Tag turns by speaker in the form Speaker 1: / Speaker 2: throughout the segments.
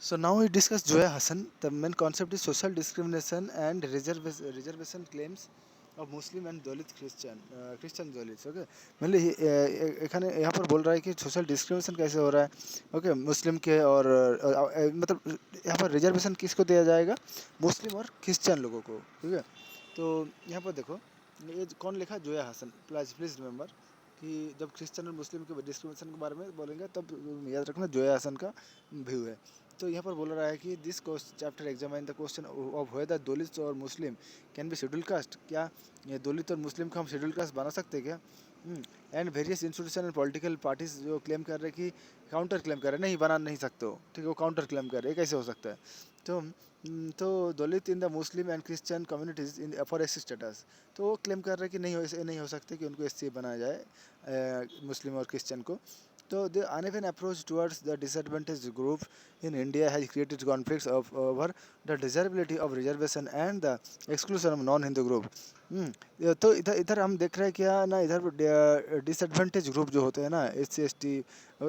Speaker 1: So now we discuss Joya Hassan. The main concept is social discrimination and reservation claims of Muslim and Dalit Christian Dalits. Okay, मतलब एखाने यहाँ पर बोल रहा है कि सोशल डिस्क्रिमिनेशन कैसे हो रहा है. ओके, मुस्लिम के और मतलब यहाँ पर रिजर्वेशन किसको दिया जाएगा, मुस्लिम और क्रिश्चियन लोगों को. ठीक है, तो यहाँ पर देखो ये कौन लिखा, Zoya Hasan. Please please remember कि जब क्रिश्चियन और मुस्लिम के डिस्क्रिमिनेशन के बारे में बोलेंगे तब याद रखना जोया हसन का व्यू है. तो यहाँ पर बोल रहा है कि this chapter examine the question of whether Dalit और Muslim can be schedule caste. क्या ये दलित और मुस्लिम को हम शेड्यूल कास्ट बना सकते हैं क्या. And various institution and political parties जो क्लेम कर रहे हैं कि काउंटर क्लेम कर रहे हैं, नहीं बना नहीं सकते हो. ठीक है, वो काउंटर क्लेम कर रहे हैं, कैसे हो सकता है. तो Dalit in the Muslim and Christian communities in for S status. तो वो क्लेम कर रहे हैं कि नहीं हो सकते कि उनको एस बनाया जाए मुस्लिम और क्रिश्चियन को. So the uneven approach towards the disadvantaged group in India has created conflicts over the desirability of reservation and the exclusion of non-Hindu group. तो इधर इधर हम देख रहे हैं क्या ना, इधर डिसएडवांटेज ग्रुप जो होते हैं ना, SC ST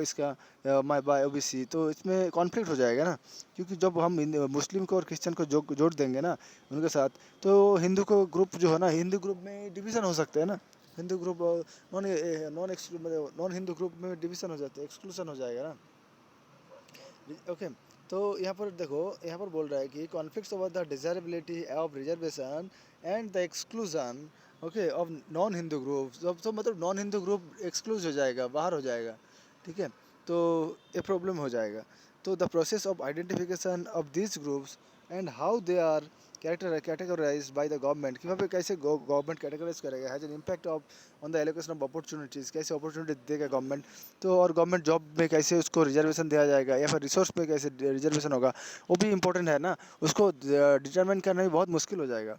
Speaker 1: इसका माई बाय OBC, तो इसमें कॉन्फ्लिक्ट हो जाएगा ना. क्योंकि जब हम मुस्लिम को और क्रिश्चियन को जोड़ देंगे ना उनके साथ, तो हिंदू को ग्रुप जो है ना, हिंदू ग्रुप में डिवीज़न हो सकते हैं ना. Hindu group non non Hindu group में डिवीज़न हो जाते हैं, एक्सक्लूसन हो जाएगा ना. ओके, तो यहाँ पर देखो, यहाँ पर बोल रहा है कि conflicts over the desirability of reservation and the exclusion okay of non Hindu group. जब तो मतलब नॉन हिंदू ग्रुप एक्सक्लूज हो जाएगा, बाहर हो जाएगा. ठीक है, तो ये प्रॉब्लम हो जाएगा. तो the process of identification of this groups and how they are categorise by the government, कि वहाँ पे कैसे गवर्नमेंट कैटेगराइज करेगा, has an impact of on the allocation of opportunities, कैसे अपॉर्चुनिटी देगा गवर्नमेंट. तो और गवर्नमेंट जॉब में कैसे उसको रिजर्वेशन दिया जाएगा या फिर रिसोर्स में कैसे रिजर्वेशन होगा, वो भी इंपॉर्टेंट है ना. उसको डिटरमाइन करना भी बहुत मुश्किल हो जाएगा.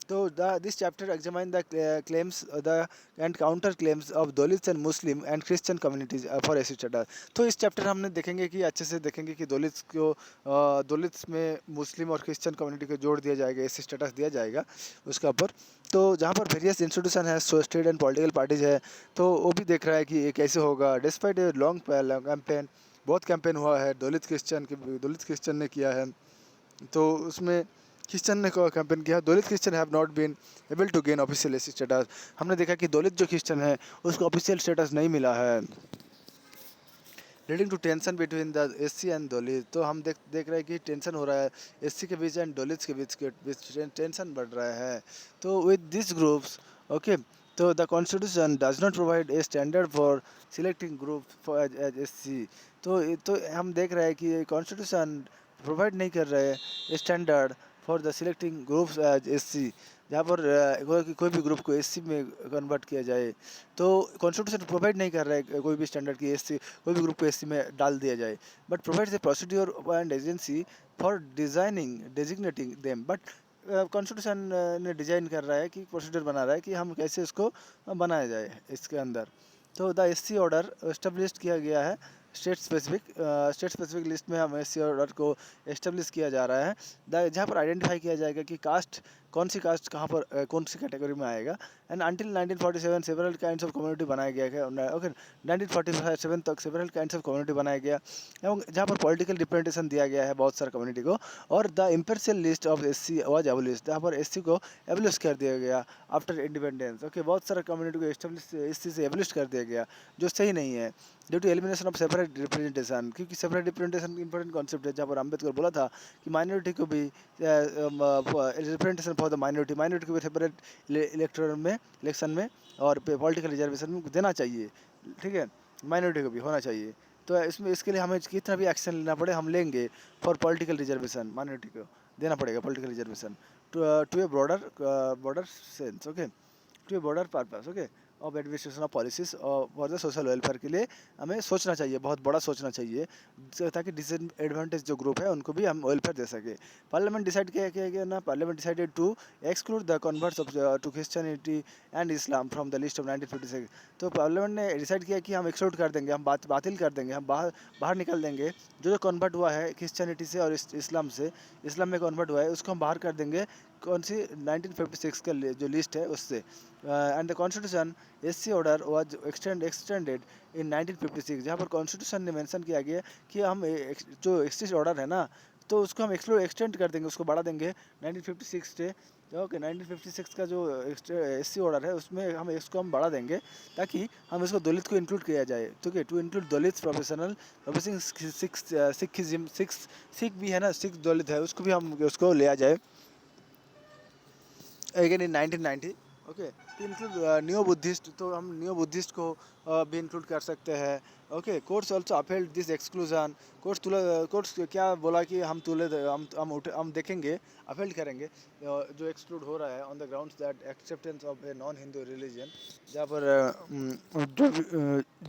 Speaker 1: तो this chapter examine the claims the end counter claims of Dalits and Muslim and Christian communities for S status. तो इस चैप्टर हमने देखेंगे कि अच्छे से देखेंगे कि दलित्स को दलित्स में मुस्लिम और क्रिश्चियन कम्युनिटी को जोड़ दिया जाएगा, एस स्टेटस दिया जाएगा उसका ऊपर. तो जहाँ पर वेरियस इंस्टीट्यूशन है, स्टेट एंड पॉलिटिकल पार्टीज है, तो वो भी देख रहा है कि ये कैसे होगा. डिस्पाइट ए लॉन्ग कैंपेन, बहुत कैंपेन हुआ है दलित क्रिश्चियन ने किया है. तो उसमें क्रिश्चियन ने कैंपेन किया, Dalit Christian have not been able to gain official S status. हमने देखा कि दलित जो क्रिश्चियन है उसको ऑफिशियल स्टेटस नहीं मिला है, leading to tension between the SC and Dalit. तो हम देख रहे हैं कि टेंशन हो रहा है SC के बीच एंड दलित के बीच टेंशन बढ़ रहा है. तो विद दिस ग्रुप्स ओके, तो the constitution does not provide a standard for selecting group for as SC. तो हम देख रहे हैं कि कॉन्स्टिट्यूशन प्रोवाइड नहीं कर रहे हैं standard for the selecting groups as SC, जहाँ पर कोई भी ग्रुप को SC में कन्वर्ट किया जाए. तो कॉन्स्टिट्यूशन प्रोवाइड नहीं कर रहा है कोई भी स्टैंडर्ड की SC, कोई भी ग्रुप को SC में डाल दिया जाए. But provides a procedure and agency for designating them. But constitution ने डिजाइन कर रहा है कि प्रोसीजर बना रहा है कि हम कैसे इसको बनाया जाए इसके अंदर. तो द SC ऑर्डर एस्टेब्लिश किया गया है स्टेट स्पेसिफिक लिस्ट में हम SC ऑर्डर को एस्टेब्लिश किया जा रहा है, जहाँ पर आइडेंटिफाई किया जाएगा कि कास्ट कौन सी कास्ट कहाँ पर कौन सी कैटेगरी में आएगा. And until 1947 several kinds of community बनाया गया है. ओके, 1947 तक सेवरल काइंड्स ऑफ कम्युनिटी बनाया गया एवं जहाँ पर पॉलिटिकल रिप्रेजेंटेशन दिया गया है बहुत सारे कम्युनिटी को. और the imperial list of SC was abolish, जहाँ पर SC को एबोलिश कर दिया गया आफ्टर इंडिपेंडेंस. ओके, बहुत सारे कम्युनिटी को एस्टेब्लिश SC से एबोलिश कर दिया गया, जो सही नहीं है due to elimination of separate representation. क्योंकि सेपरेट रिप्रेजेंटेशन इंपॉर्टेंट कॉन्सेप्ट है, जहाँ पर अम्बेडकर बोला था कि माइनॉरिटी को भी रिप्रेजेंटेशन फॉर द माइनॉरिटी को भी सेपरेट इलेक्शन में और पॉलिटिकल रिजर्वेशन में देना चाहिए. ठीक है, माइनॉरिटी को भी होना चाहिए. तो इसमें इसके लिए हमें कितना भी एक्शन लेना पड़े हम लेंगे फॉर पॉलिटिकल रिजर्वेशन. माइनॉरिटी को देना पड़ेगा political reservation to a border sense. Okay, to a border purpose. Okay, of administration of policies for the social welfare के लिए हमें सोचना चाहिए, बहुत बड़ा सोचना चाहिए, ताकि डिसएडवांटेज जो ग्रुप है उनको भी हम वेलफेयर दे सके. पार्लियामेंट डिसाइड किया गया ना, parliament decided to exclude the converts of to Christianity and Islam from the list of 1956. तो पार्लियामेंट ने डिसाइड किया कि हम एक्सक्लूड कर देंगे, हम बातिल कर देंगे, हम बाहर निकाल देंगे जो कन्वर्ट हुआ है क्रिश्चियनिटी से और इस्लाम से, इस्लाम में कन्वर्ट हुआ है उसको हम बाहर कर देंगे कौन सी 1956 का जो लिस्ट है उससे। And the constitution SC order was extended इन 1956, जहाँ पर कॉन्स्टिट्यूशन ने मेंशन किया गया कि हम जो एससी ऑर्डर है ना, तो उसको हम एक्सटेंड कर देंगे, उसको बढ़ा देंगे 1956 से। ओके, 1956 का जो एससी ऑर्डर है उसमें हम इसको हम बढ़ा देंगे ताकि हम इसको दलित को इंक्लूड किया जाए। ठीक है, to include Dalit professional professing Sikhism, Sikh भी है ना, सिख दलित है, उसको भी हम उसको लिया जाए again in 1990। Okay, to include new Buddhist, तो हम न्यू बुद्धिस्ट को भी इंक्लूड कर सकते हैं। Okay, courts also upheld this exclusion. Courts क्या बोला कि हम देखेंगे, अपहेल्ड करेंगे जो एक्सक्लूड हो रहा है on the grounds that acceptance of a non Hindu religion, जहाँ पर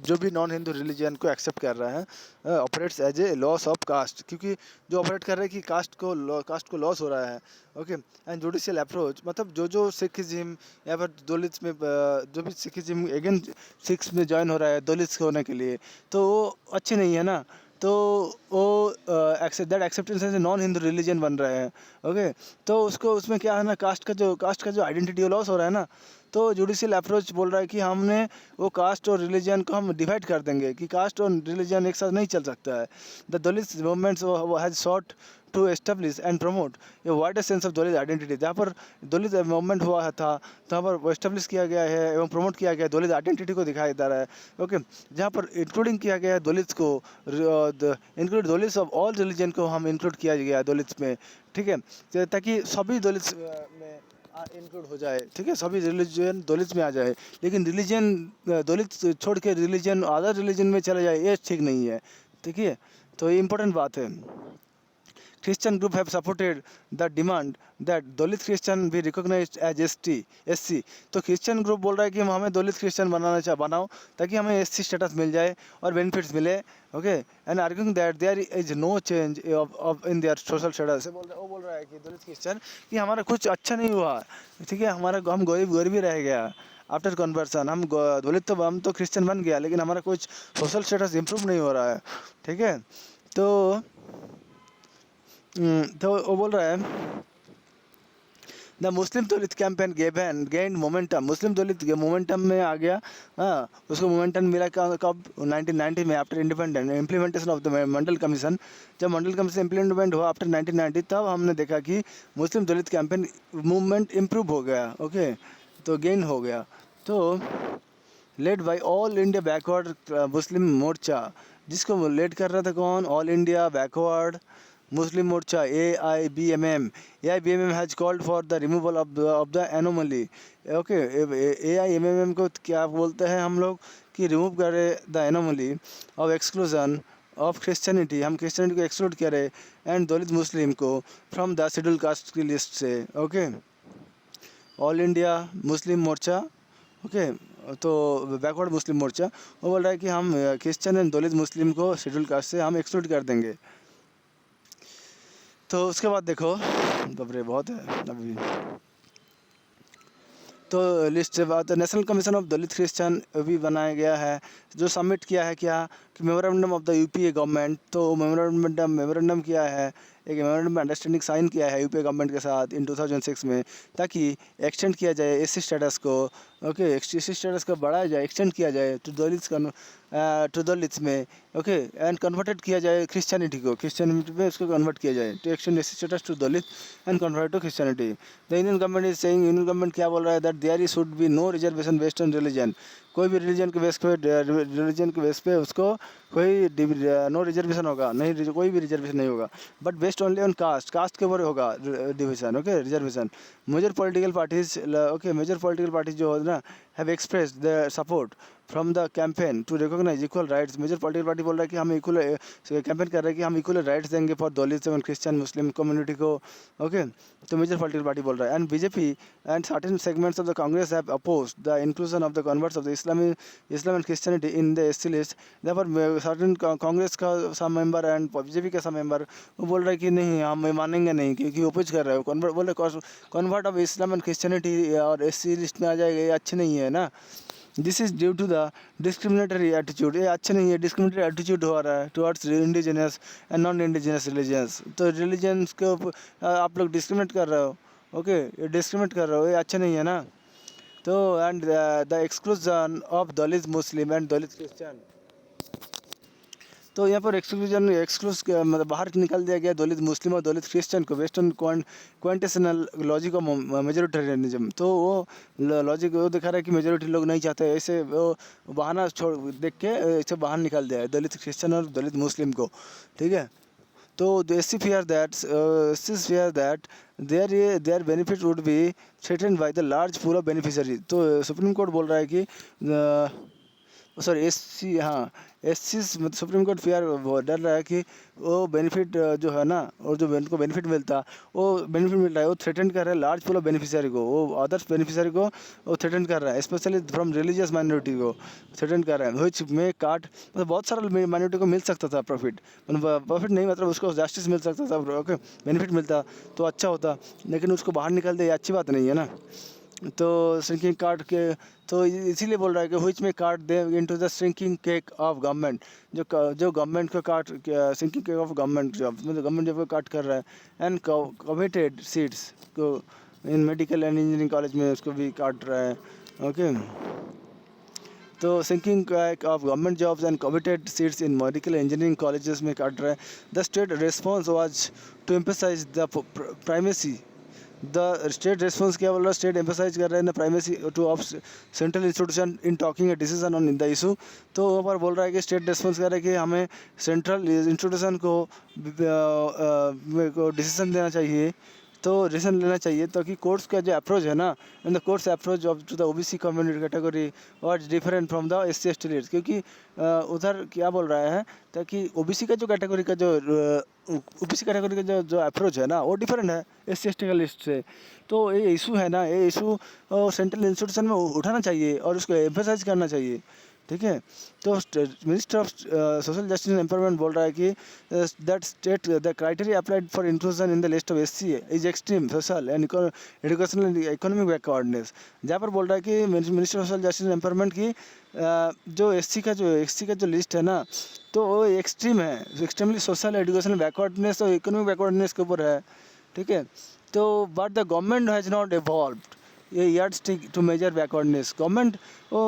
Speaker 1: जो भी नॉन हिंदू रिलीजन को एक्सेप्ट कर रहा है operates as a loss of caste, क्योंकि जो ऑपरेट कर रहे हैं कि कास्ट को लॉस हो रहा है। ओके, एंड जुडिशियल अप्रोच, मतलब जो सिखिज्म या फिर दलित में जो भी सिखिज्म अगेन सिक्स में ज्वाइन हो रहा है दलित होने के लिए, तो वो अच्छे नहीं है ना, तो वो that acceptance as a non Hindu religion बन रहा है। ओके, तो उसको उसमें क्या है ना, कास्ट का जो आइडेंटिटी लॉस हो रहा है ना, तो जुडिशियल अप्रोच बोल रहा है कि हमने वो कास्ट और रिलीजन को हम डिवाइड कर देंगे, कि कास्ट और रिलीजन एक साथ नहीं चल सकता है। The Dalit movements has sought to establish and promote a wider sense of Dalit identity, जहाँ पर दलित मूवमेंट हुआ था जहाँ पर वो एस्टेब्लिश किया गया है एवं प्रमोट किया गया है, दलित आइडेंटिटी को दिखाया जा रहा है। ओके, जहाँ पर इंक्लूडिंग किया गया है दलित को, include Dalit of all religion को हम इंक्लूड किया गया है दलित में। ठीक है, ताकि सभी दलित में इंक्लूड हो जाए। ठीक है, सभी रिलीजन दलित में आ जाए, लेकिन रिलीजन दलित छोड़ के रिलीजन अदर रिलीजन में चला जाए, ये ठीक नहीं है। ठीक है, तो ये इंपॉर्टेंट बात है। Christian group have supported the demand that Dalit Christian be recognized as SC। तो क्रिश्चियन ग्रुप बोल रहा है कि हमें दलित क्रिश्चियन बनाओ ताकि हमें SC स्टेटस मिल जाए और बेनिफिट्स मिले। Okay, and arguing that there is no change of in their social status. वो बोल रहा है कि दलित क्रिश्चियन कि हमारा कुछ अच्छा नहीं हुआ। ठीक है, हम गरीब ही रह गया आफ्टर कन्वर्सन। दलित तो हम तो क्रिश्चियन बन गया, लेकिन हमारा कुछ सोशल स्टेटस इम्प्रूव नहीं हो रहा है। ठीक है, तो वो बोल रहा है the Muslim Dalit campaign gain momentum. Muslim Dalit momentum में आ गया। हाँ, उसको मोमेंटम मिला कब 1990 में, after independent implementation of the Mandal commission. जब मंडल कमीशन इम्प्लीमेंट हुआ आफ्टर 1990, तब हमने देखा कि Muslim Dalit campaign movement improve हो गया। ओके, तो गेन हो गया। तो led by all India backward Muslim Morcha, जिसको लेड कर रहा था कौन, all India backward Muslim Morcha AIBMM has called for the removal of the anomaly। Okay, AIMM को क्या बोलते हैं हम लोग कि रिमूव करें the anomaly of exclusion of Christianity, हम क्रिश्चियनिटी को एक्सक्लूड करें एंड दलित मुस्लिम को फ्रॉम द शेड्यूल कास्ट की लिस्ट से। ओके, ऑल इंडिया मुस्लिम मोर्चा, ओके, तो बैकवर्ड मुस्लिम मोर्चा वो बोल रहा है कि हम क्रिश्चियन एंड दलित मुस्लिम को शेड्यूल कास्ट से हम एक्सक्लूड कर देंगे। तो उसके बाद देखो, बापरे बहुत है अभी। तो लिस्ट के बाद national commission of Dalit Christian भी बनाया गया है, जो सबमिट किया है क्या कि memorandum of the UPA government. तो मेमोरेंडम किया है, एक मेमोरेंडम अंडरस्टैंडिंग साइन किया है यूपीए गवर्नमेंट के साथ इन 2006 में, ताकि एक्सटेंड किया जाए एससी स्टेटस को। ओके, एससी स्टेटस को बढ़ाया जाए, एक्सटेंड किया जाए टू दलित में। ओके, एंड कन्वर्टेड किया जाए क्रिश्चियनिटी में उसको कन्वर्ट किया जाए, to extend SC status to Dalit and convert to Christianity. The Indian government is saying, union government क्या बोल रहा है, that there should be no reservation based on religion. कोई भी रिलीजन के बेस पे उसको कोई नो रिजर्वेशन होगा नहीं, कोई भी रिजर्वेशन नहीं होगा, but based only on caste के ऊपर होगा division. Okay, reservation. Major political parties जो है ना have expressed the support from the campaign to recognise equal rights. Major political party बोल रहा है कि हम इक्वल कैंपेन कर रहे हैं कि हम इक्वल राइट्स देंगे for Dalit and Christian Muslim community को। ओके, तो मेजर पॉलिटिकल पार्टी बोल रहा है। And BJP and certain segments of the Congress have opposed the inclusion of the converts of the Islam and Christianity in the SC list. Therefore certain Congress का सब member and BJP का सब member वो बोल रहा है कि नहीं, हम मानेंगे नहीं, क्योंकि अपोज कर रहे हो। Convert of Islam and Christianity और एससी लिस्ट में आ जाएगा, ये अच्छे नहीं है ना। This is due to the discriminatory attitude, ये अच्छा नहीं है, डिस्क्रिमिनेटरी एटीट्यूड हो रहा है towards indigenous and non indigenous religions. तो रिलीजन्स के आप लोग डिस्क्रिमिनेट कर रहे हो। ओके, ये डिस्क्रिमिनेट कर रहे हो, ये अच्छा नहीं है ना। तो and the exclusion of Dalit Muslim and Dalit Christian, तो यहाँ पर एक्सक्लूजन मतलब बाहर निकाल दिया गया दलित मुस्लिम और दलित क्रिश्चियन को based on quantitational logic of majoritarianism. तो वो लॉजिक वो दिखा रहा है कि मेजोरिटी लोग नहीं चाहते, ऐसे वो बहाना छोड़ देख के ऐसे बाहर निकाल दिया है दलित क्रिश्चियन और दलित मुस्लिम को, ठीक है। तो SC fear that their benefit would be threatened by the large pool of beneficiaries। तो सुप्रीम कोर्ट बोल रहा है कि सॉरी एससी, हाँ एससी सुप्रीम कोर्ट डर रहा है कि वो बेनिफिट जो है ना, और जो उनको बेनिफिट मिलता, वो बेनिफिट मिल रहा है वो थ्रेटन कर रहा है लार्ज पूल ऑफ बेनिफिशियरी को, वो अदर्स बेनिफिशियरी को वो थ्रेटन कर रहा है, स्पेशली फ्रॉम रिलीजियस माइनॉरिटी को थ्रेटन कर रहा है, विच में काट मतलब बहुत सारा माइनॉरिटी को मिल सकता था प्रॉफिट, मतलब प्रॉफिट नहीं मतलब उसको जस्टिस मिल सकता था, ओके बेनिफिट मिलता तो अच्छा होता, लेकिन उसको बाहर निकाल दे, ये अच्छी बात नहीं है ना। तो श्रिंकिंग कार्ड के, तो इसीलिए बोल रहा है कि व्हिच में काट दे into the shrinking cake of government, जो गवर्नमेंट को काट shrinking cake of government job, मतलब गवर्नमेंट जॉब को काट कर रहा है, एंड कमिटेड सीट्स को in medical and engineering college में उसको भी काट रहा है, ओके। तो sinking cake of government jobs and committed seats in medical engineering colleges में काट रहा है। The state response was to emphasize the primacy, the state response क्या बोल रहा है, स्टेट एम्फसाइज कर रहा है ना primacy two of central institution in talking a decision on the issue. तो वहाँ पर बोल रहा है कि स्टेट रिस्पॉन्स कर रहा है कि हमें सेंट्रल इंस्टीट्यूशन को डिसीजन देना चाहिए, तो डिसीजन लेना चाहिए, ताकि कोर्ट्स का जो अप्रोच है ना, in the courts approach of to the OBC community category was different from the SC ST leaders, क्योंकि उधर क्या बोल रहा है, ताकि ओबीसी का जो कैटेगरी का जो ओबीसी कैटेगरी का जो अप्रोच है ना वो डिफरेंट है एससी एसटी का लिस्ट से। तो ये इशू है ना, ये इशू सेंट्रल इंस्टीट्यूशन में उठाना चाहिए और उसको एम्फेसाइज करना चाहिए, ठीक है। तो minister of social justice and empowerment बोल रहा है कि that state the criteria applied for inclusion in the list of SC is extreme social and educational and economic backwardness. जहाँ पर बोल रहा है कि minister of social justice and empowerment की जो एससी का जो लिस्ट है ना, तो वो एक्सट्रीम है, एक्सट्रीमली सोशल एजुकेशनल बैकवर्डनेस और इकोनॉमिक बैकवर्डनेस के ऊपर है, ठीक है। तो but the government has not evolved ये yardstick to measure backwardness, government वो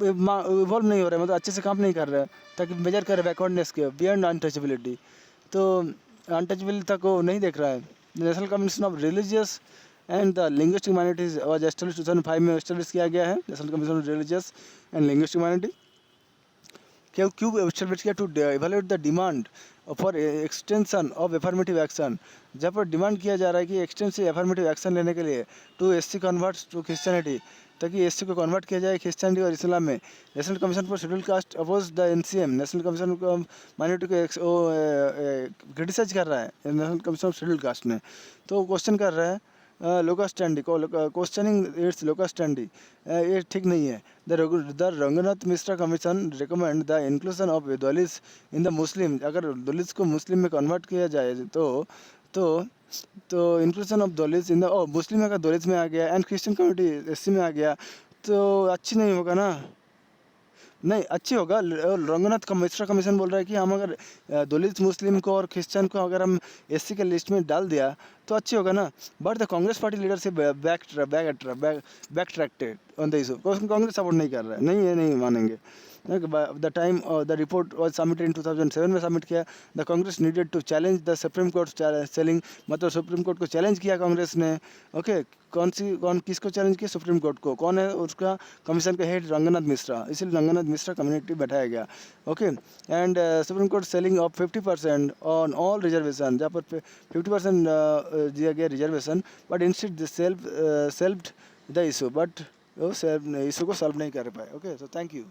Speaker 1: इवॉल्व नहीं हो रहा है, मतलब अच्छे से काम नहीं कर रहा है ताकि मेजर करे बैकवर्डनेस के बियॉन्ड अनटचेबिलिटी, तो अनटचेबिलिटी को नहीं देख रहा है। National commission of religious and the linguistic minorities was establish 2005 में एस्टेब्लिश किया गया है, national commission of religious and linguistic minority. क्यों एस्टेब्लिश किया, to evaluate the demand for extension of affirmative action, जहाँ पर डिमांड किया जा रहा है कि एक्सटेंसिव एफर्मेटिव एक्शन लेने के लिए to SC converts to Christianity, ताकि एससी को कन्वर्ट किया जाए क्रिश्चियनिटी और इस्लाम में। National commission for schedule caste oppose the NCM, national commission को माइनॉरिटी को क्रिटिसाइज कर रहा है national commission of schedule caste ने, तो क्वेश्चन कर रहा है लोकस स्टैंडी को, क्वेश्चनिंग इट्स लोकस स्टैंडी, ये ठीक नहीं है। The Ranganath Mishra commission recommend the inclusion of Dalits in the मुस्लिम, अगर दलित्स को मुस्लिम में कन्वर्ट किया जाए तो तो inclusion of Dalits in the मुस्लिम अगर दलित्स में आ गया एंड क्रिश्चियन कम्युनिटी एससी में आ गया तो अच्छी नहीं होगा ना, नहीं अच्छी होगा। रंगनाथ का मिश्रा कमीशन बोल रहा है कि हम अगर दलित मुस्लिम को और क्रिश्चियन को अगर हम एससी के लिस्ट में डाल दिया तो अच्छी होगा ना, but the Congress party leader से backtracked on the issue, Congress support नहीं कर रहा है, नहीं ये नहीं मानेंगे। The time the report was submitted in 2007 में सबमिट किया, the Congress needed to challenge the supreme court ceiling, मतलब सुप्रीम कोर्ट को चैलेंज किया कांग्रेस ने, ओके। कौन किसको चैलेंज किया, सुप्रीम कोर्ट को, कौन है उसका कमीशन का हेड, रंगनाथ मिश्रा, इसलिए रंगनाथ मिश्रा कम्युनिटी बैठाया गया, okay. And supreme court ceiling of 50% on all reservation, जहाँ पर 50% दिया गया reservation, but instead shelved the issue, but वो इशू को सॉल्व नहीं कर पाए, ओके। So thank you.